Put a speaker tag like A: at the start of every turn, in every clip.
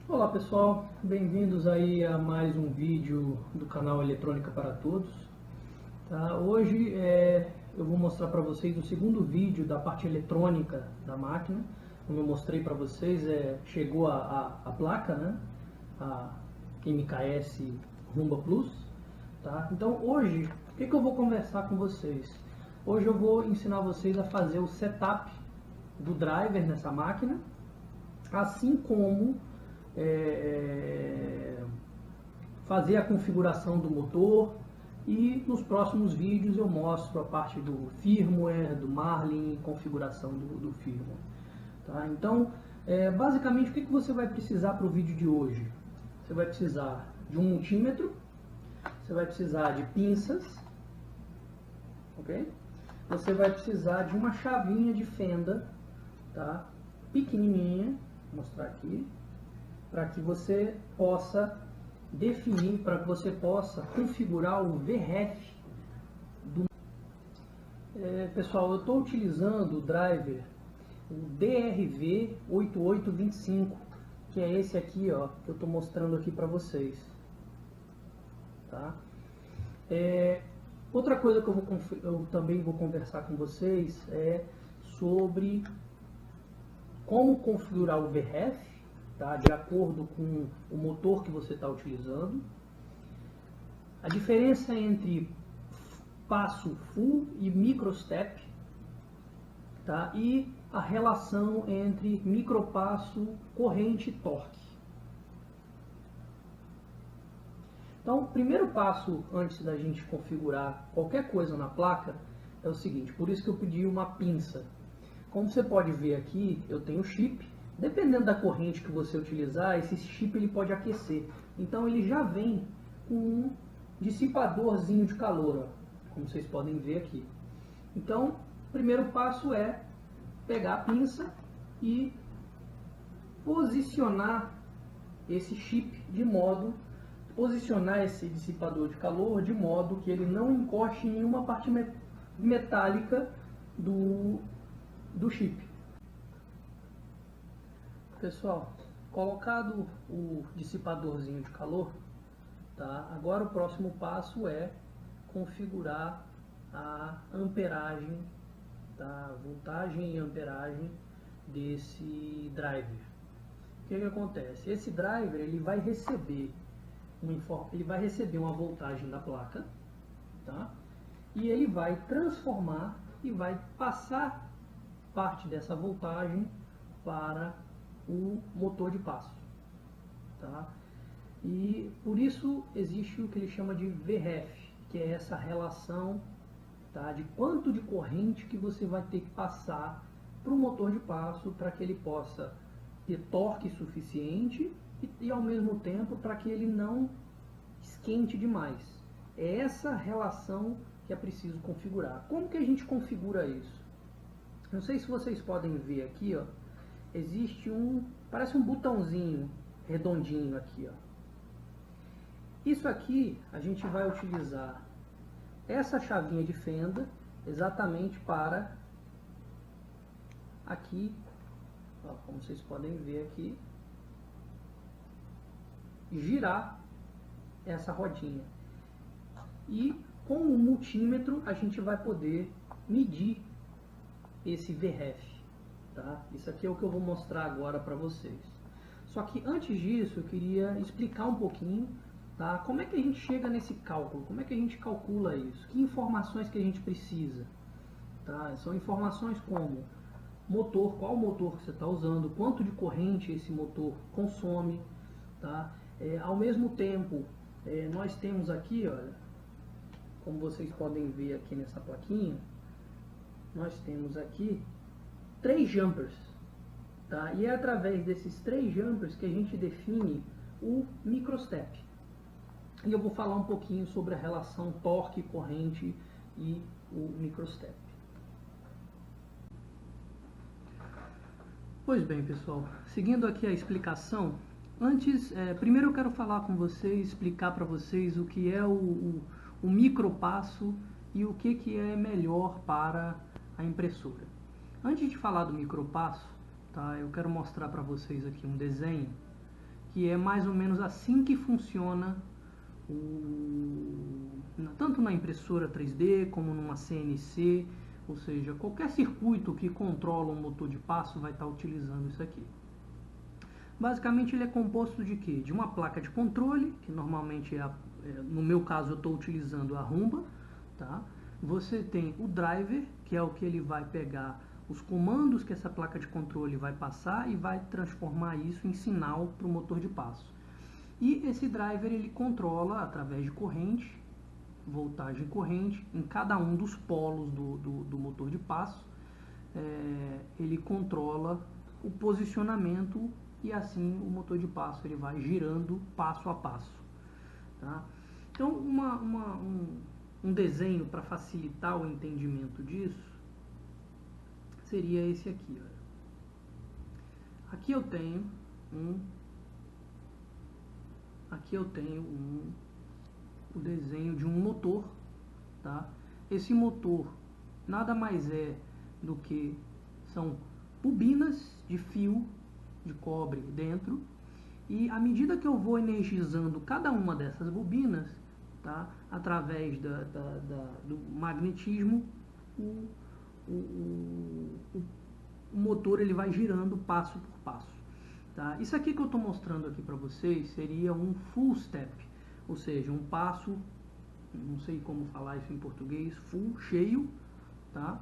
A: Olá pessoal, bem-vindos aí a mais um vídeo do canal Eletrônica para Todos. Tá? Hoje eu vou mostrar para vocês o segundo vídeo da parte eletrônica da máquina. Como eu mostrei para vocês, chegou a placa, né? A MKS Rumba Plus. Tá? Então hoje, o que eu vou conversar com vocês? Hoje eu vou ensinar vocês a fazer o setup do driver nessa máquina, assim como fazer a configuração do motor, e nos próximos vídeos eu mostro a parte do firmware, do Marlin, configuração do firmware. Tá? Então, basicamente, o que você vai precisar para o vídeo de hoje? Você vai precisar de um multímetro, você vai precisar de pinças, ok? Você vai precisar de uma chavinha de fenda, tá? Pequenininha, vou mostrar aqui, para que você possa definir, para que você possa configurar o VREF do... pessoal, eu estou utilizando o driver, o DRV8825, que é esse aqui, ó, que eu estou mostrando aqui para vocês. Tá? Outra coisa que eu também vou conversar com vocês é sobre como configurar o VREF, tá? De acordo com o motor que você está utilizando. A diferença entre passo full e microstep, tá? E a relação entre micropasso, corrente e torque. Então, o primeiro passo antes da gente configurar qualquer coisa na placa é o seguinte, por isso que eu pedi uma pinça. Como você pode ver aqui, eu tenho chip. Dependendo da corrente que você utilizar, esse chip ele pode aquecer. Então ele já vem com um dissipadorzinho de calor, ó, como vocês podem ver aqui. Então, o primeiro passo é pegar a pinça e posicionar esse chip posicionar esse dissipador de calor de modo que ele não encoste em nenhuma parte metálica do chip. Pessoal, colocado o dissipadorzinho de calor, tá? Agora o próximo passo é configurar a amperagem, tá? Voltagem e amperagem desse driver. O que acontece? Esse driver ele vai receber uma voltagem da placa, tá? E ele vai transformar e vai passar parte dessa voltagem para o motor de passo, tá? E por isso existe o que ele chama de VREF, que é essa relação, tá, de quanto de corrente que você vai ter que passar para o motor de passo para que ele possa ter torque suficiente e ao mesmo tempo para que ele não esquente demais. É essa relação que é preciso configurar. Como que a gente configura isso? Não sei se vocês podem ver aqui, ó, existe parece um botãozinho redondinho aqui, ó. Isso aqui a gente vai utilizar essa chavinha de fenda exatamente para aqui, ó, como vocês podem ver aqui, girar essa rodinha. E com o multímetro a gente vai poder medir esse VREF. Tá? Isso aqui é o que eu vou mostrar agora para vocês. Só que antes disso eu queria explicar um pouquinho, tá? Como é que a gente chega nesse cálculo, como é que a gente calcula isso, que informações que a gente precisa. Tá? São informações como motor, qual motor que você está usando, quanto de corrente esse motor consome. Tá? Ao mesmo tempo, nós temos aqui, olha, como vocês podem ver aqui nessa plaquinha, nós temos aqui 3 jumpers, tá? E é através desses 3 jumpers que a gente define o microstep. E eu vou falar um pouquinho sobre a relação torque, corrente e o microstep. Pois bem, pessoal, seguindo aqui a explicação, primeiro eu quero falar com vocês, explicar para vocês o que é o micropasso e o que é melhor para a impressora. Antes de falar do micropasso, tá, eu quero mostrar para vocês aqui um desenho que é mais ou menos assim que funciona tanto na impressora 3D como numa CNC, ou seja, qualquer circuito que controla um motor de passo vai estar utilizando isso aqui. Basicamente ele é composto de quê? De uma placa de controle, que normalmente no meu caso eu estou utilizando a Rumba, tá? Você tem o driver, que é o que ele vai pegar os comandos que essa placa de controle vai passar e vai transformar isso em sinal para o motor de passo. E esse driver ele controla através de corrente, voltagem corrente, em cada um dos polos do motor de passo. Ele controla o posicionamento e assim o motor de passo ele vai girando passo a passo. Tá? Então um desenho para facilitar o entendimento disso seria esse aqui. Olha. Aqui eu tenho o desenho de um motor, tá? Esse motor nada mais é do que são bobinas de fio de cobre dentro, e à medida que eu vou energizando cada uma dessas bobinas, tá? Através do magnetismo, o motor ele vai girando passo por passo. Tá? Isso aqui que eu estou mostrando aqui para vocês seria um full step, ou seja, um passo, não sei como falar isso em português, full, cheio, tá?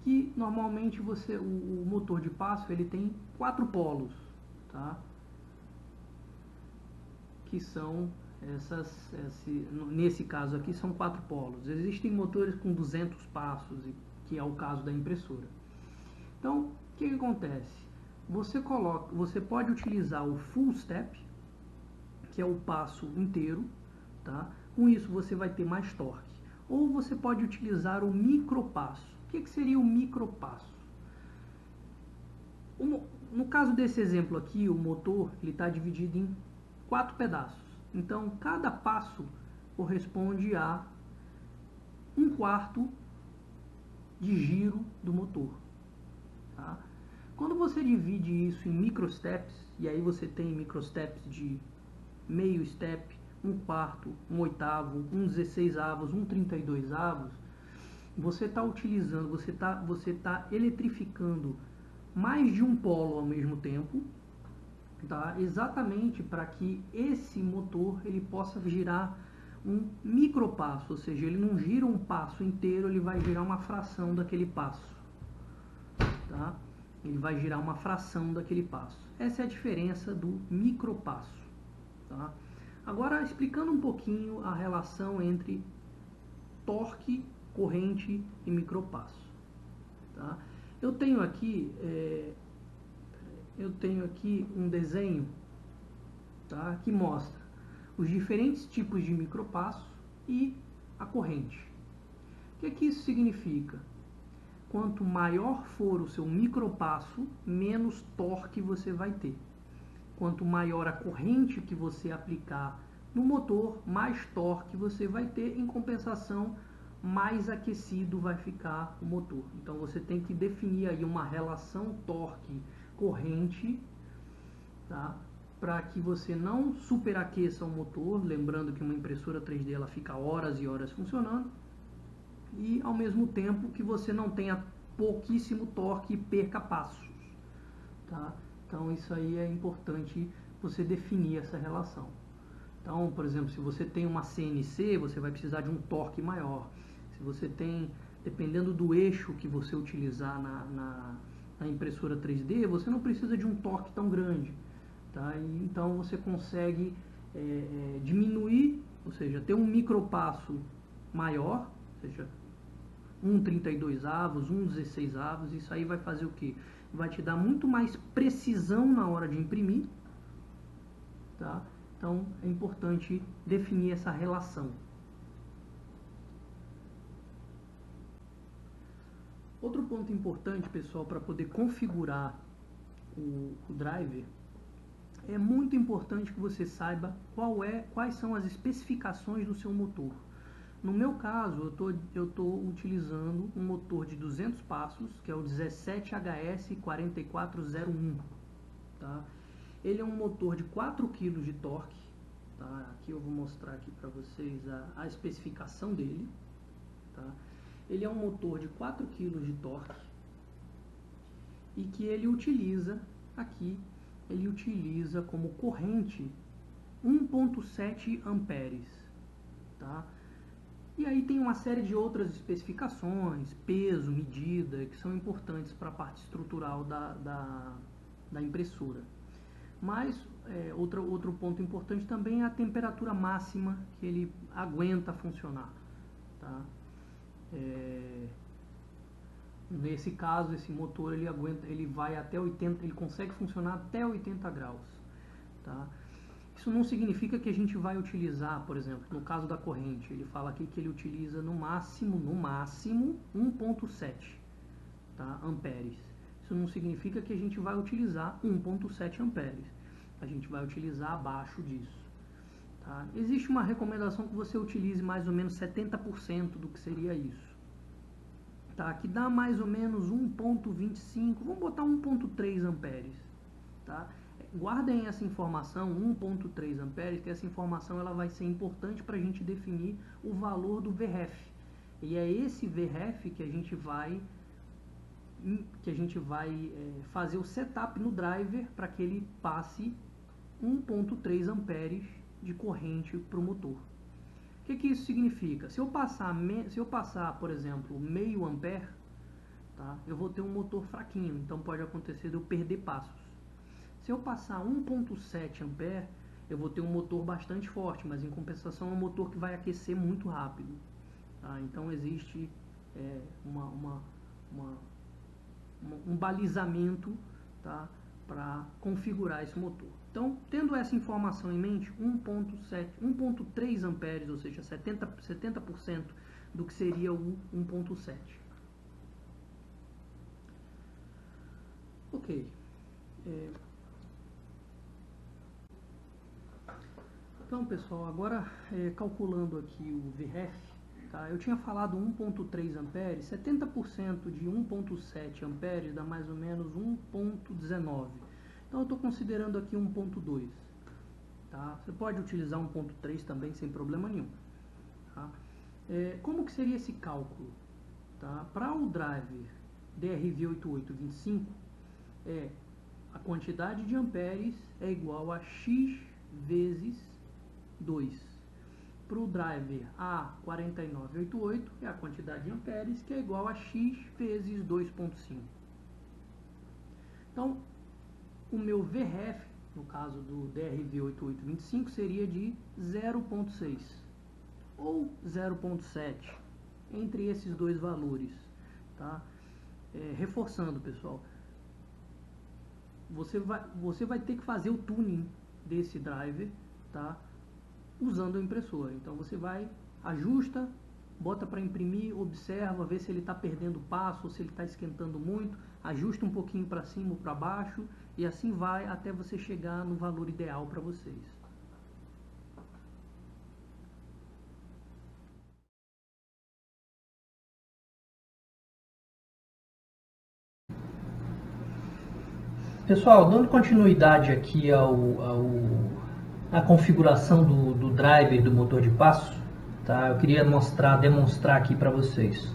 A: Que normalmente o motor de passo ele tem 4 polos, tá? Que são nesse caso aqui são 4 polos. Existem motores com 200 passos, que é o caso da impressora. Então, o que acontece? Você pode utilizar o full step, que é o passo inteiro, tá? Com isso você vai ter mais torque. Ou você pode utilizar o micropasso. O que seria o micropasso? No caso desse exemplo aqui, o motor está dividido em 4 pedaços. Então, cada passo corresponde a 1/4 de giro do motor. Tá? Quando você divide isso em microsteps, e aí você tem microsteps de meio step, 1/4, 1/8, 1/16, 1/32, você está utilizando, você tá eletrificando mais de um polo ao mesmo tempo, tá? Exatamente para que esse motor ele possa girar um micropasso, ou seja, ele não gira um passo inteiro, ele vai girar uma fração daquele passo. Tá? Ele vai girar uma fração daquele passo. Essa é a diferença do micropasso. Tá? Agora, explicando um pouquinho a relação entre torque, corrente e micropasso. Tá? Eu tenho aqui um desenho, tá? Que mostra os diferentes tipos de micropasso e a corrente. O que isso significa? Quanto maior for o seu micropasso, menos torque você vai ter. Quanto maior a corrente que você aplicar no motor, mais torque você vai ter. Em compensação, mais aquecido vai ficar o motor. Então você tem que definir aí uma relação torque-corrente, tá? Para que você não superaqueça o motor, lembrando que uma impressora 3D ela fica horas e horas funcionando, e ao mesmo tempo que você não tenha pouquíssimo torque e perca passos, tá? Então isso aí é importante você definir essa relação. Então, por exemplo, se você tem uma CNC, você vai precisar de um torque maior. Se você tem, dependendo do eixo que você utilizar na impressora 3D, você não precisa de um torque tão grande, tá? E, então você consegue diminuir, ou seja, ter um micropasso maior, ou seja, 1/32, 1/16, isso aí vai fazer o quê? Vai te dar muito mais precisão na hora de imprimir, tá? Então é importante definir essa relação. Outro ponto importante, pessoal, para poder configurar o driver, é muito importante que você saiba quais são as especificações do seu motor. No meu caso, eu estou utilizando um motor de 200 passos, que é o 17HS4401. Tá? Ele é um motor de 4 kg de torque, tá? Aqui eu vou mostrar aqui para vocês a especificação dele, tá? Ele é um motor de 4 kg de torque e que ele utiliza aqui, ele utiliza como corrente 1.7 amperes, tá? E aí tem uma série de outras especificações, peso, medida, que são importantes para a parte estrutural da impressora. Mas outro ponto importante também é a temperatura máxima que ele aguenta funcionar, tá? Nesse caso, esse motor ele vai até 80, ele consegue funcionar até 80 graus, tá? Isso não significa que a gente vai utilizar, por exemplo, no caso da corrente, ele fala aqui que ele utiliza no máximo 1.7, tá, amperes. Isso não significa que a gente vai utilizar 1.7 amperes. A gente vai utilizar abaixo disso, tá? Existe uma recomendação que você utilize mais ou menos 70% do que seria isso, tá? Que dá mais ou menos 1.25, vamos botar 1.3 amperes, tá? Guardem essa informação, 1.3 amperes, que essa informação ela vai ser importante para a gente definir o valor do VREF. E é esse VREF que a gente vai fazer o setup no driver para que ele passe 1.3 amperes de corrente para o motor. O que isso significa? Se eu passar, por exemplo, meio ampere, tá, eu vou ter um motor fraquinho, então pode acontecer de eu perder passos. Se eu passar 1.7 ampere, eu vou ter um motor bastante forte, mas em compensação é um motor que vai aquecer muito rápido, tá? Então existe um balizamento, tá, para configurar esse motor. Então, tendo essa informação em mente, 1.3 amperes, ou seja, 70% do que seria o 1.7. Ok. Então, pessoal, agora calculando aqui o VREF, tá? Eu tinha falado 1.3 amperes, 70% de 1.7 amperes dá mais ou menos 1.19. Então, eu estou considerando aqui 1.2. Tá? Você pode utilizar 1.3 também sem problema nenhum. Tá? Como que seria esse cálculo? Tá? Para o driver DRV8825, a quantidade de amperes é igual a X vezes 2. Para o driver A4988 é a quantidade de amperes, que é igual a X vezes 2.5. Então, o meu VREF, no caso do DRV8825, seria de 0.6 ou 0.7, entre esses dois valores. Tá? Reforçando, pessoal, você vai ter que fazer o tuning desse driver, tá, usando a impressora. Então você vai, ajusta, bota para imprimir, observa, vê se ele está perdendo passo, se ele está esquentando muito, ajusta um pouquinho para cima ou para baixo, e assim vai até você chegar no valor ideal para vocês. Pessoal, dando continuidade aqui à configuração do driver do motor de passo, tá? Eu queria demonstrar aqui para vocês.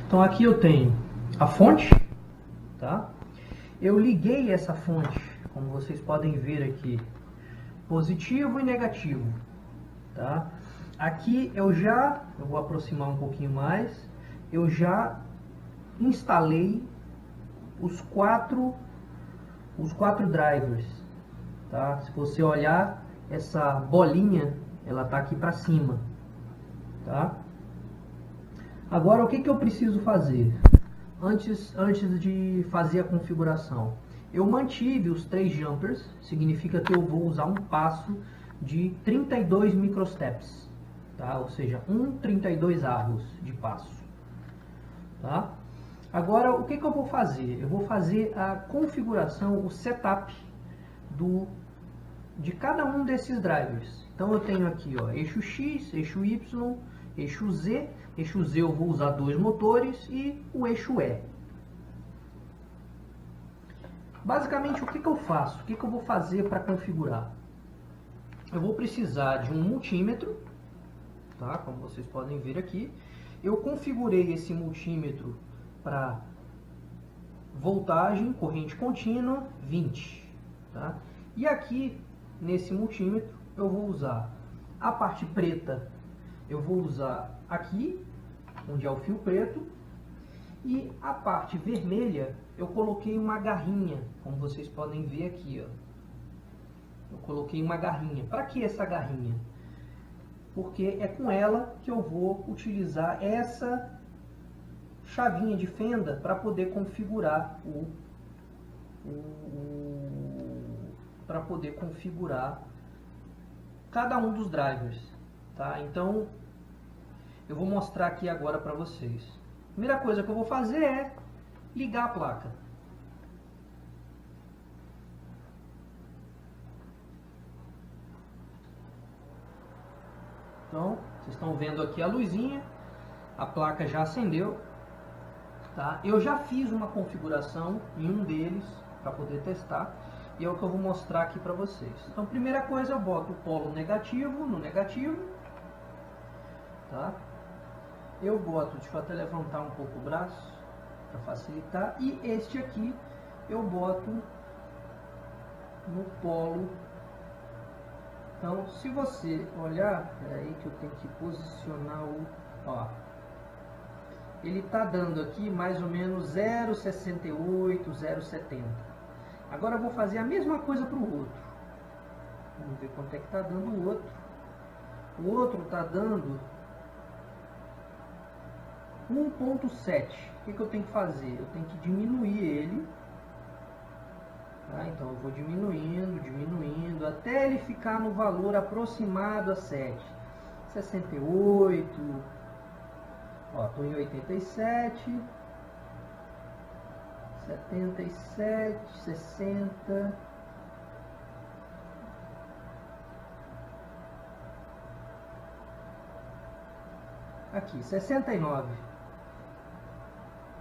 A: Então aqui eu tenho a fonte, tá? Eu liguei essa fonte, como vocês podem ver aqui, positivo e negativo, tá? Aqui eu vou aproximar um pouquinho mais, eu já instalei os quatro drivers, tá? Se você olhar, essa bolinha, ela tá aqui para cima, tá? Agora, o que eu preciso fazer? Antes de fazer a configuração, eu mantive os 3 jumpers, significa que eu vou usar um passo de 32 microsteps, tá? Ou seja, 32 avos de passo, tá? Agora, o que eu vou fazer? Eu vou fazer a configuração, o setup de cada um desses drivers. Então, eu tenho aqui, ó, eixo X, eixo Y, eixo Z. Eixo Z eu vou usar 2 motores e o eixo E. Basicamente, o que eu faço? O que eu vou fazer para configurar? Eu vou precisar de um multímetro, tá? Como vocês podem ver aqui. Eu configurei esse multímetro para voltagem, corrente contínua, 20. Tá? E aqui, nesse multímetro, eu vou usar a parte preta, eu vou usar aqui, onde é o fio preto, e a parte vermelha, eu coloquei uma garrinha, como vocês podem ver aqui, ó. Eu coloquei uma garrinha. Para que essa garrinha? Porque é com ela que eu vou utilizar essa chavinha de fenda para poder configurar cada um dos drivers, tá? Então eu vou mostrar aqui agora para vocês. A primeira coisa que eu vou fazer é ligar a placa. Então, vocês estão vendo aqui a luzinha, a placa já acendeu, tá? Eu já fiz uma configuração em um deles para poder testar e é o que eu vou mostrar aqui para vocês. Então, primeira coisa, eu boto o polo negativo no negativo, tá? Eu boto, deixa eu até levantar um pouco o braço para facilitar, e este aqui eu boto no polo. Então, se você olhar, peraí que eu tenho que posicionar o... Ó, ele está dando aqui mais ou menos 0,68, 0,70. Agora eu vou fazer a mesma coisa para o outro. Vamos ver quanto é que está dando o outro. O outro está dando 1,7. O que eu tenho que fazer? Eu tenho que diminuir ele. Tá? Então eu vou diminuindo, diminuindo, até ele ficar no valor aproximado a 7. 68, ó, estou em 87, 77, 60, aqui, 69,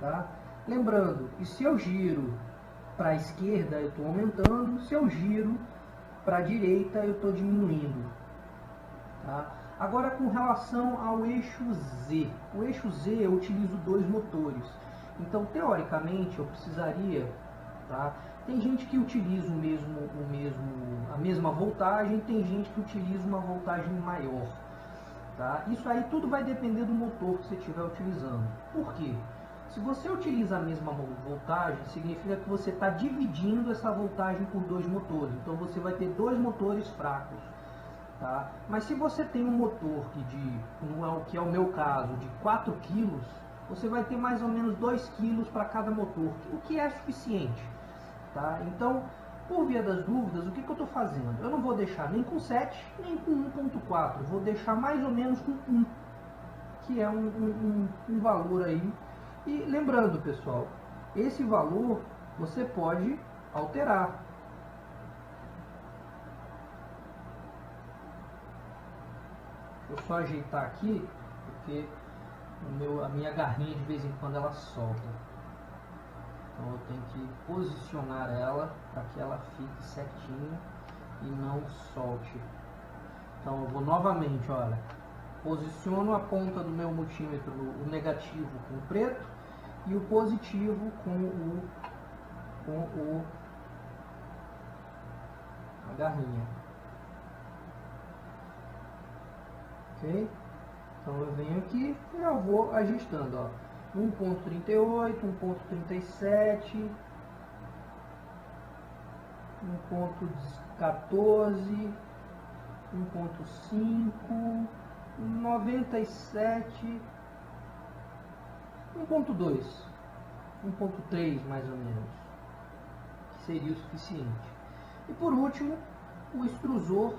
A: tá? Lembrando, e se eu giro para a esquerda eu estou aumentando, se eu giro para a direita eu estou diminuindo. Tá? Agora com relação ao eixo Z. O eixo Z eu utilizo dois motores. Então teoricamente eu precisaria... Tá? Tem gente que utiliza a mesma voltagem, tem gente que utiliza uma voltagem maior. Tá? Isso aí tudo vai depender do motor que você estiver utilizando. Por quê? Se você utiliza a mesma voltagem, significa que você está dividindo essa voltagem por dois motores. Então você vai ter dois motores fracos. Tá? Mas se você tem um motor que é o meu caso, de 4 kg, você vai ter mais ou menos 2 kg para cada motor, o que é suficiente. Tá? Então, por via das dúvidas, o que eu estou fazendo? Eu não vou deixar nem com 7, nem com 1.4, vou deixar mais ou menos com 1, que é um valor aí. E lembrando, pessoal, esse valor você pode alterar. Deixa eu só ajeitar aqui, porque a minha garrinha de vez em quando ela solta. Então eu tenho que posicionar ela para que ela fique certinha e não solte. Então eu vou novamente, olha, posiciono a ponta do meu multímetro, o negativo com o preto e o positivo com a garrinha. Ok? Então eu venho aqui e já vou ajustando, ó. 1.38, 1.37, 1.14, 1.5, 97, 1.2, 1.3 mais ou menos, que seria o suficiente. E por último, o extrusor.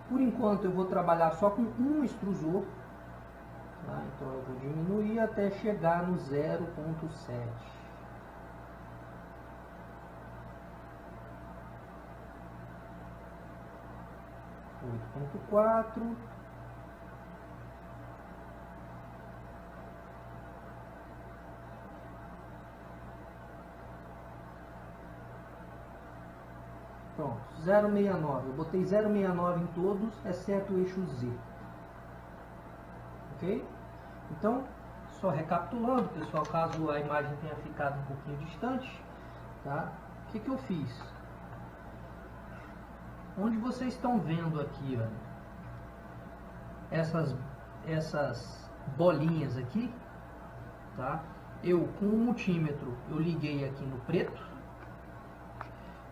A: Por enquanto eu vou trabalhar só com um extrusor, tá? Então eu vou diminuir até chegar no 0.7. .4, 8.4, Pronto, 069. Eu botei 069 em todos, exceto o eixo Z. Ok? Então, só recapitulando, pessoal, caso a imagem tenha ficado um pouquinho distante, tá? O que eu fiz? Onde vocês estão vendo aqui, ó, essas bolinhas aqui, tá? Eu, com o multímetro, eu liguei aqui no preto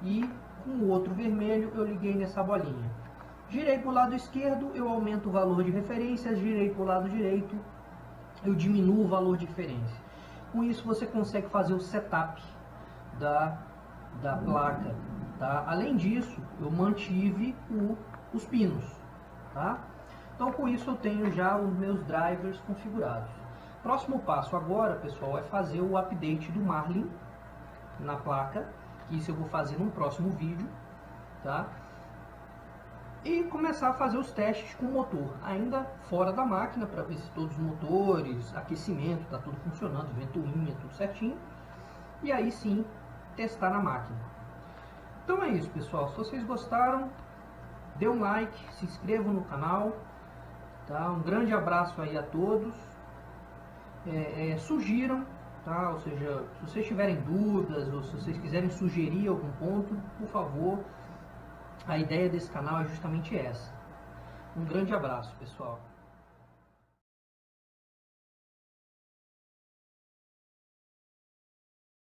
A: e com o outro vermelho eu liguei nessa bolinha. Girei para o lado esquerdo, eu aumento o valor de referência, girei para o lado direito, eu diminuo o valor de referência. Com isso você consegue fazer o setup da placa. Tá? Além disso, eu mantive os pinos. Tá? Então com isso eu tenho já os meus drivers configurados. Próximo passo agora, pessoal, é fazer o update do Marlin na placa. Isso eu vou fazer num próximo vídeo. Tá? E começar a fazer os testes com o motor, ainda fora da máquina, para ver se todos os motores, aquecimento, está tudo funcionando, ventoinha, tudo certinho. E aí sim, testar na máquina. Então é isso, pessoal. Se vocês gostaram, dê um like, se inscrevam no canal. Tá? Um grande abraço aí a todos. Sugiram, tá? Ou seja, se vocês tiverem dúvidas ou se vocês quiserem sugerir algum ponto, por favor. A ideia desse canal é justamente essa. Um grande abraço, pessoal.